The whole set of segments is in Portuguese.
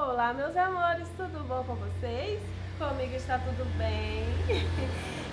Olá, meus amores, tudo bom com vocês? Comigo está tudo bem.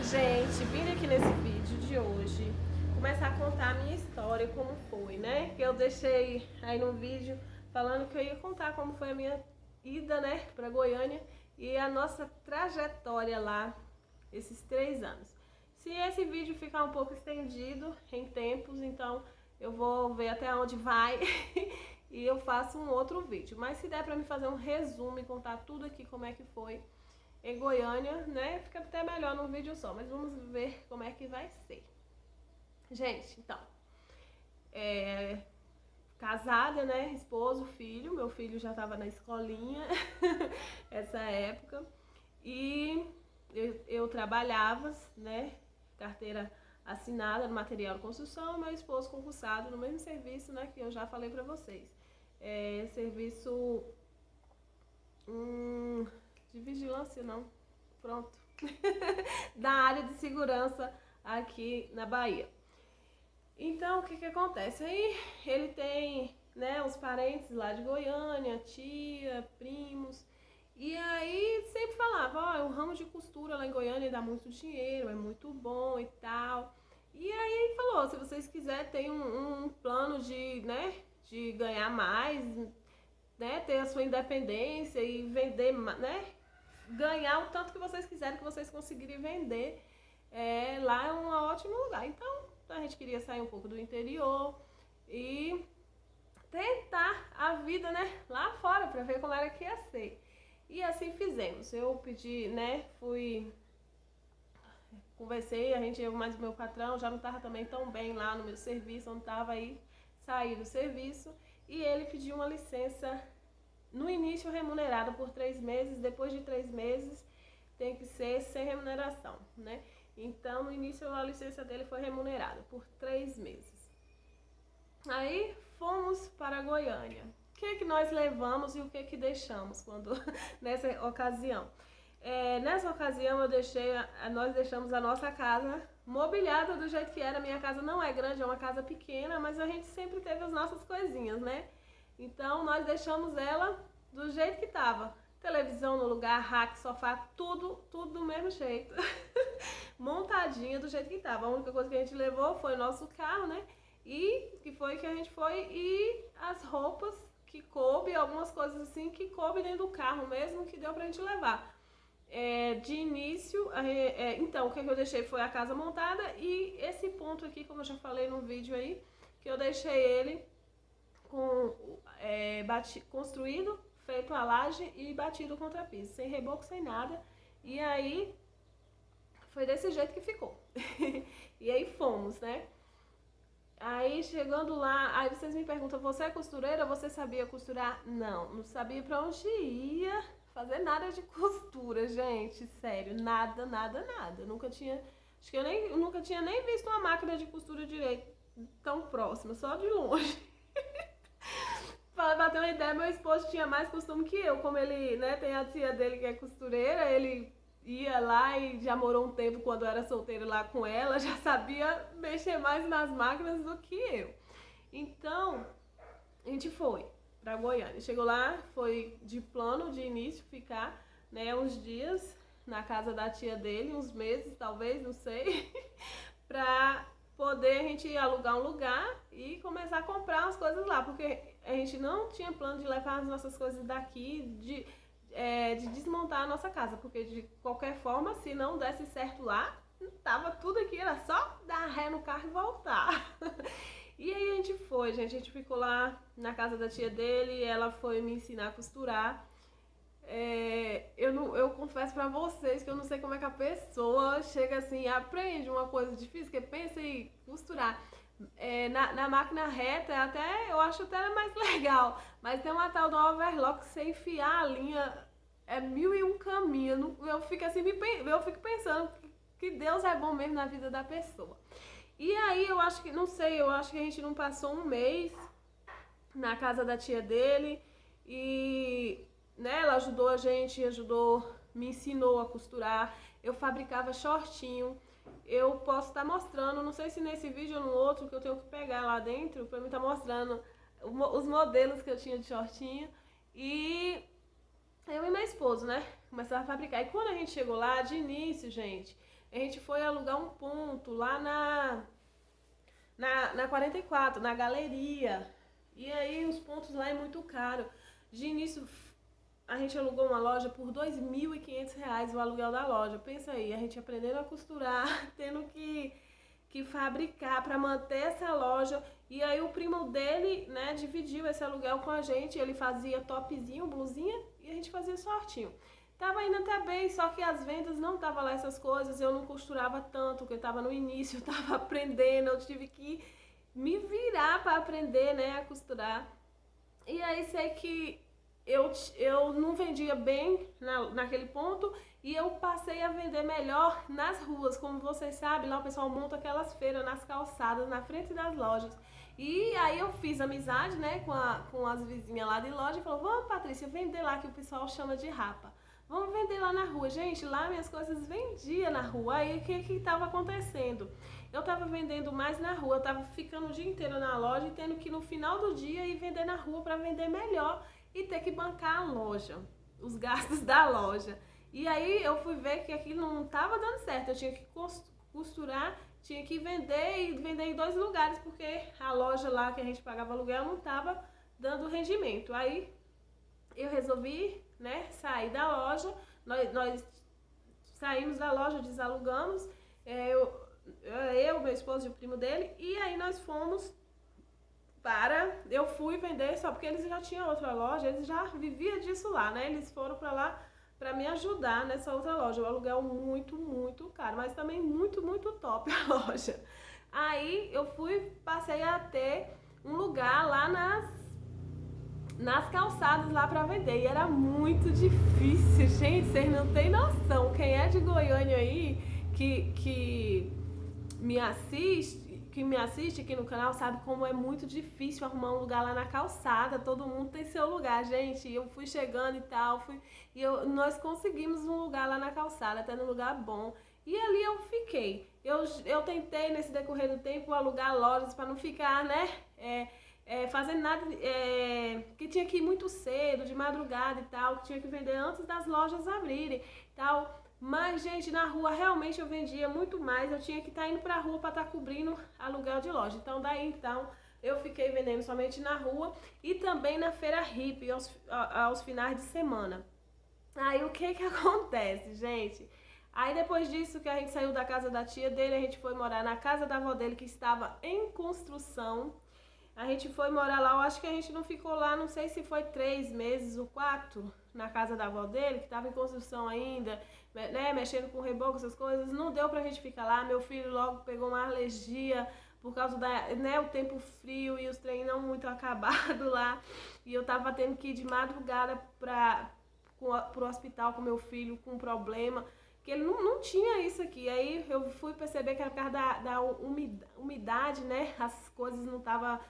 Gente, vim aqui nesse vídeo de hoje começar a contar a minha história, como foi, né? Que eu deixei aí no vídeo falando que eu ia contar como foi a minha ida, né, pra Goiânia e a nossa trajetória lá, esses 3 anos. Se esse vídeo ficar um pouco estendido em tempos, então eu vou ver até onde vai e eu faço um outro vídeo. Mas se der pra me fazer um resumo e contar tudo aqui como é que foi em Goiânia, né, fica até melhor num vídeo só. Mas vamos ver como é que vai ser. Gente, então, casada, né, esposo, filho. Meu filho já tava na escolinha essa época. E eu trabalhava, né, carteira assinada no material de construção, meu esposo concursado no mesmo serviço, né, que eu já falei pra vocês. Serviço de vigilância, não, pronto, da área de segurança aqui na Bahia. Então, o que que acontece? Aí ele tem, né, os parentes lá de Goiânia, tia, primos, e aí sempre falava, ó, o ramo de costura lá em Goiânia dá muito dinheiro, é muito bom e tal. E aí ele falou, se vocês quiserem, tem um plano de, né, de ganhar mais, né, ter a sua independência e vender, né, ganhar o tanto que vocês quiserem, que vocês conseguirem vender. Lá é um ótimo lugar. Então, a gente queria sair um pouco do interior e tentar a vida, né, lá fora, pra ver como era que ia ser. E assim fizemos. Eu pedi, né, conversei, eu mais o meu patrão, já não estava também tão bem lá no meu serviço, não estava aí, saí do serviço, e ele pediu uma licença, no início remunerada por 3 meses, depois de 3 meses tem que ser sem remuneração, né? Então, no início a licença dele foi remunerada por 3 meses. Aí fomos para Goiânia. O que que nós levamos e o que que deixamos quando nessa ocasião? Nessa ocasião nós deixamos a nossa casa mobiliada do jeito que era. Minha casa não é grande, é uma casa pequena, mas a gente sempre teve as nossas coisinhas, né? Então nós deixamos ela do jeito que estava. Televisão no lugar, rack, sofá, tudo do mesmo jeito. Montadinha do jeito que estava. A única coisa que a gente levou foi o nosso carro, né? E que foi que a gente foi, e as roupas que coube, algumas coisas assim que coube dentro do carro mesmo, que deu pra gente levar. De início, então, o que eu deixei foi a casa montada e esse ponto aqui, como eu já falei no vídeo aí, que eu deixei ele com construído, feito a laje e batido contra piso, sem reboco, sem nada. E aí, foi desse jeito que ficou. E aí fomos, né? Aí chegando lá, aí vocês me perguntam, você é costureira? Você sabia costurar? Não sabia pra onde ia fazer nada de costura, gente, sério, nada. Nunca tinha, acho que eu nunca tinha nem visto uma máquina de costura direito, tão próxima, só de longe. Pra ter uma ideia, meu esposo tinha mais costume que eu, como ele, né, tem a tia dele que é costureira, ele ia lá e já morou um tempo quando eu era solteira lá com ela, já sabia mexer mais nas máquinas do que eu. Então, a gente foi pra Goiânia. Chegou lá, foi de plano de início ficar, né, uns dias na casa da tia dele, uns meses talvez, não sei, pra poder a gente alugar um lugar e começar a comprar as coisas lá, porque a gente não tinha plano de levar as nossas coisas daqui, de desmontar a nossa casa, porque de qualquer forma, se não desse certo lá, tava tudo aqui, era só dar ré no carro e voltar. E aí a gente ficou lá na casa da tia dele, ela foi me ensinar a costurar. Eu confesso pra vocês que eu não sei como é que a pessoa chega assim e aprende uma coisa difícil, que pensa em costurar. Na máquina reta eu acho até mais legal, mas tem uma tal do overlock que você enfiar a linha mil e um caminho. Eu fico assim, eu fico pensando que Deus é bom mesmo na vida da pessoa. E aí eu acho que, não sei, eu acho que a gente não passou um mês na casa da tia dele e, né, ela ajudou a gente, me ensinou a costurar. Eu fabricava shortinho. Eu posso estar mostrando, não sei se nesse vídeo ou no outro, que eu tenho que pegar lá dentro pra mim estar mostrando os modelos que eu tinha de shortinho. E maravilhoso, né? Começar a fabricar. E quando a gente chegou lá, de início, gente, a gente foi alugar um ponto lá na 44, na galeria. E aí os pontos lá é muito caro. De início, a gente alugou uma loja por R$ 2.500 o aluguel da loja. Pensa aí, a gente aprendendo a costurar, tendo que fabricar para manter essa loja. E aí o primo dele, né, dividiu esse aluguel com a gente. Ele fazia topzinho, blusinha e a gente fazia shortinho. Tava indo até bem, só que as vendas não estavam lá essas coisas. Eu não costurava tanto, porque eu tava no início, eu tava aprendendo, eu tive que me virar para aprender, né, a costurar. E aí sei que eu não vendia bem naquele ponto e eu passei a vender melhor nas ruas. Como vocês sabem, lá o pessoal monta aquelas feiras nas calçadas, na frente das lojas. E aí eu fiz amizade, né, com as vizinhas lá de loja e falou, vamos, Patrícia, vender lá, que o pessoal chama de rapa. Vamos vender lá na rua. Gente, lá minhas coisas vendia na rua. Aí o que estava acontecendo? Eu estava vendendo mais na rua, eu estava ficando o dia inteiro na loja e tendo que no final do dia ir vender na rua para vender melhor e ter que bancar a loja, os gastos da loja. E aí eu fui ver que aquilo não estava dando certo, eu tinha que costurar, tinha que vender e vender em 2 lugares, porque a loja lá que a gente pagava aluguel não estava dando rendimento. Aí eu resolvi, né, sair da loja, nós saímos da loja, desalugamos, eu, meu esposo e o primo dele, e aí nós fomos eu fui vender só porque eles já tinham outra loja, eles já viviam disso lá, né? Eles foram pra lá pra me ajudar nessa outra loja. O aluguel muito, muito caro, mas também muito, muito top a loja. Aí eu passei a ter um lugar lá nas calçadas lá pra vender. E era muito difícil, gente, vocês não têm noção. Quem é de Goiânia aí, que me assiste aqui no canal sabe como é muito difícil arrumar um lugar lá na calçada. Todo mundo tem seu lugar, gente. Eu fui chegando e tal, nós conseguimos um lugar lá na calçada, até num lugar bom. E ali eu fiquei. Eu tentei nesse decorrer do tempo alugar lojas para não ficar, né, fazendo nada, que tinha que ir muito cedo, de madrugada e tal, que tinha que vender antes das lojas abrirem e tal. Mas, gente, na rua realmente eu vendia muito mais. Eu tinha que estar indo pra rua para estar cobrindo aluguel de loja. Então, eu fiquei vendendo somente na rua e também na feira hippie aos finais de semana. Aí, o que acontece, gente? Aí, depois disso que a gente saiu da casa da tia dele, a gente foi morar na casa da avó dele, que estava em construção. A gente foi morar lá, eu acho que a gente não ficou lá, não sei se foi 3 meses ou 4, na casa da avó dele, que estava em construção ainda, né, mexendo com reboco, essas coisas. Não deu pra gente ficar lá. Meu filho logo pegou uma alergia por causa o tempo frio e os trem não muito acabado lá. E eu tava tendo que ir de madrugada pro hospital com meu filho com um problema, que ele não tinha isso aqui. Aí eu fui perceber que era por causa da umidade, né, as coisas não tava...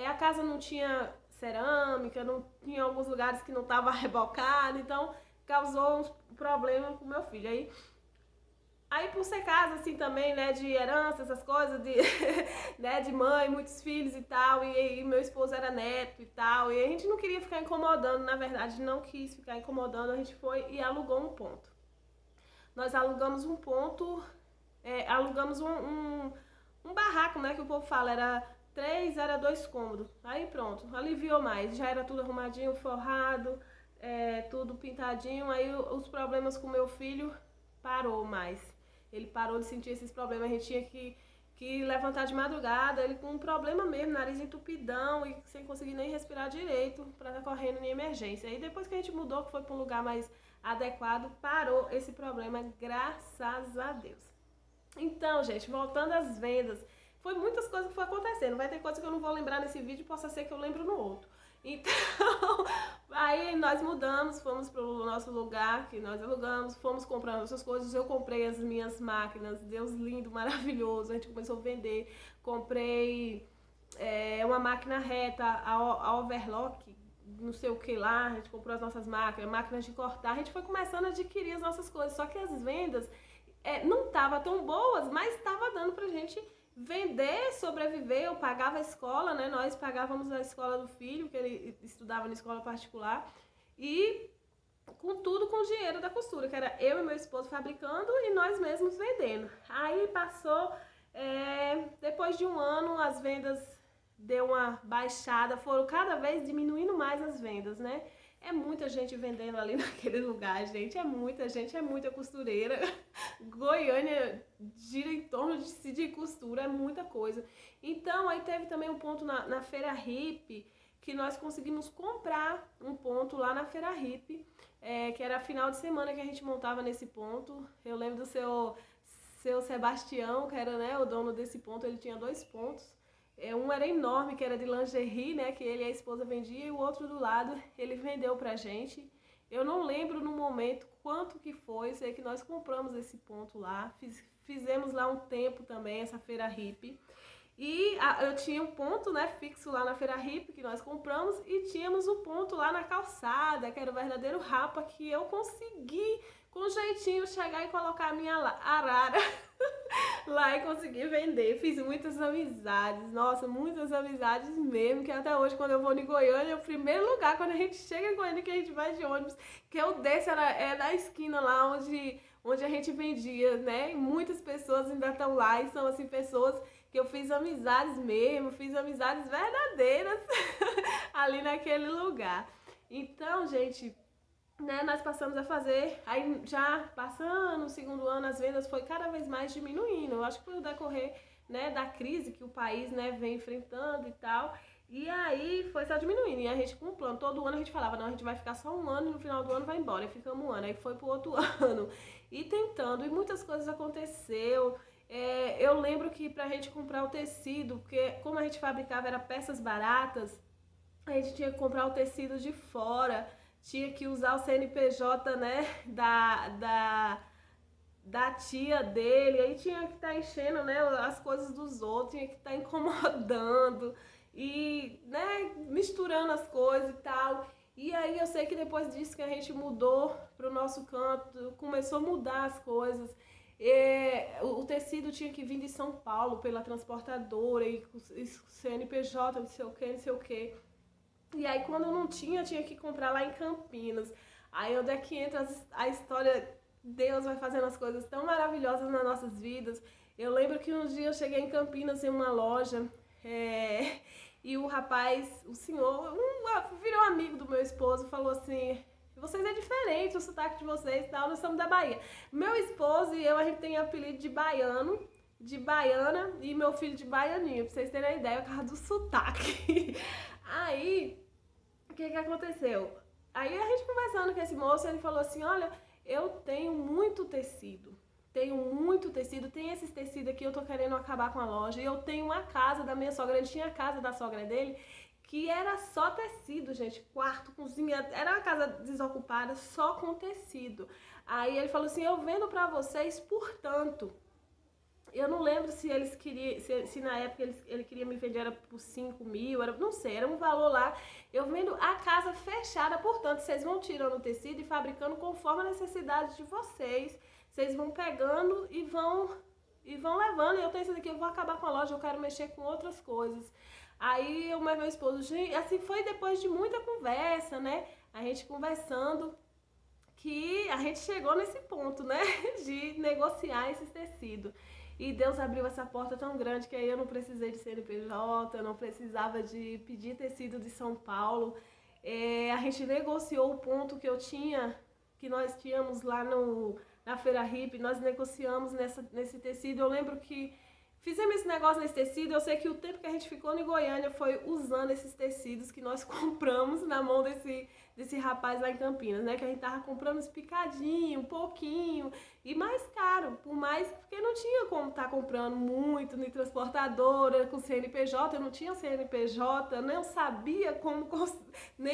a casa não tinha cerâmica, não tinha alguns lugares que não tava rebocado, então causou uns problemas com meu filho. Aí por ser casa assim também, né, de herança, essas coisas, né, de mãe, muitos filhos e tal, e meu esposo era neto e tal, e a gente não queria ficar incomodando, na verdade não quis ficar incomodando, a gente foi e alugou um ponto. Nós alugamos um ponto, alugamos um barraco, né, que o povo fala, era 2 cômodos. Aí pronto, aliviou mais, já era tudo arrumadinho, forrado, tudo pintadinho. Aí os problemas com meu filho parou mais. Ele parou de sentir esses problemas, a gente tinha que levantar de madrugada, ele com um problema mesmo, nariz entupidão e sem conseguir nem respirar direito para estar correndo em emergência. Aí depois que a gente mudou, que foi para um lugar mais adequado, parou esse problema, graças a Deus. Então, gente, voltando às vendas, foi muitas coisas que foram acontecendo. Vai ter coisas que eu não vou lembrar nesse vídeo, possa ser que eu lembro no outro. Então, aí nós mudamos, fomos pro nosso lugar que nós alugamos, fomos comprando essas coisas. Eu comprei as minhas máquinas, Deus lindo, maravilhoso. A gente começou a vender. Comprei uma máquina reta, a Overlock, não sei o que lá. A gente comprou as nossas máquinas de cortar. A gente foi começando a adquirir as nossas coisas. Só que as vendas não estavam tão boas, mas estava dando pra gente vender, sobreviver. Eu pagava a escola, né? Nós pagávamos a escola do filho, que ele estudava na escola particular. E com tudo com o dinheiro da costura, que era eu e meu esposo fabricando e nós mesmos vendendo. Aí passou, depois de um ano, as vendas deu uma baixada, foram cada vez diminuindo mais as vendas, né? É muita gente vendendo ali naquele lugar, gente. É muita gente, é muita costureira. Goiânia gira em torno de costura, é muita coisa. Então, aí teve também um ponto na Feira Hippie, que nós conseguimos comprar um ponto lá na Feira Hippie, que era final de semana que a gente montava nesse ponto. Eu lembro do seu Sebastião, que era, né, o dono desse ponto, ele tinha 2 pontos. Um era enorme, que era de lingerie, né, que ele e a esposa vendiam, e o outro do lado ele vendeu pra gente. Eu não lembro no momento quanto que foi, sei que nós compramos esse ponto lá, fizemos lá um tempo também, essa Feira Hippie. E eu tinha um ponto, né, fixo lá na Feira Hippie que nós compramos, e tínhamos um ponto lá na calçada, que era o verdadeiro rapa, que eu consegui com jeitinho chegar e colocar a minha arara lá e consegui vender. Fiz muitas amizades, nossa, muitas amizades mesmo, que até hoje quando eu vou em Goiânia, é o primeiro lugar, quando a gente chega em Goiânia, que a gente vai de ônibus, que eu desço, é na esquina lá onde a gente vendia, né? E muitas pessoas ainda estão lá e são assim pessoas que eu fiz amizades mesmo, fiz amizades verdadeiras ali naquele lugar. Então, gente, né, nós passamos a fazer, aí já passando o segundo ano, as vendas foi cada vez mais diminuindo. Eu acho que pelo decorrer, né, da crise que o país, né, vem enfrentando e tal. E aí foi só diminuindo. E a gente com um plano, todo ano a gente falava, não, a gente vai ficar só um ano e no final do ano vai embora. E ficamos um ano, aí foi pro outro ano. E tentando, e muitas coisas aconteceu. Eu lembro que pra gente comprar o tecido, porque como a gente fabricava era peças baratas, a gente tinha que comprar o tecido de fora, tinha que usar o CNPJ, né, da tia dele, aí tinha que estar enchendo, né, as coisas dos outros, tinha que estar incomodando e, né, misturando as coisas e tal. E aí eu sei que depois disso que a gente mudou pro nosso canto, começou a mudar as coisas. O tecido tinha que vir de São Paulo pela transportadora e CNPJ, não sei o que, não sei o que. E aí quando não tinha que comprar lá em Campinas. Aí onde é que entra a história, Deus vai fazendo as coisas tão maravilhosas nas nossas vidas. Eu lembro que um dia eu cheguei em Campinas em uma loja, e o rapaz, o senhor, virou amigo do meu esposo, falou assim: vocês é diferente, o sotaque de vocês e tal, nós somos da Bahia. Meu esposo e eu, a gente tem apelido de baiano, de baiana, e meu filho de baianinho, pra vocês terem ideia, por causa do sotaque. Aí, o que aconteceu? Aí a gente conversando com esse moço, ele falou assim: olha, eu tenho muito tecido, tem esses tecidos aqui, eu tô querendo acabar com a loja, e eu tenho uma casa da minha sogra, ele tinha a casa da sogra dele, que era só tecido, gente, quarto, cozinha, era uma casa desocupada, só com tecido. Aí ele falou assim: eu vendo pra vocês por tanto. Eu não lembro se eles queriam, se na época ele queria me vender era por 5 mil, não sei, era um valor lá. Eu vendo a casa fechada, portanto, vocês vão tirando o tecido e fabricando conforme a necessidade de vocês. Vocês vão pegando e vão levando. E eu tenho isso daqui, eu vou acabar com a loja, eu quero mexer com outras coisas. Aí o meu esposo, assim, foi depois de muita conversa, né? A gente conversando, que a gente chegou nesse ponto, né? De negociar esses tecidos. E Deus abriu essa porta tão grande que aí eu não precisei de CNPJ, eu não precisava de pedir tecido de São Paulo. A gente negociou o ponto que nós tínhamos lá na Feira Hippie, nós negociamos nesse tecido. Eu lembro que fizemos esse negócio nesse tecido, eu sei que o tempo que a gente ficou em Goiânia foi usando esses tecidos que nós compramos na mão desse rapaz lá em Campinas, né? Que a gente tava comprando picadinho, um pouquinho, e mais caro, porque não tinha como estar comprando muito em transportadora, com CNPJ, eu não tinha CNPJ, não sabia como, nem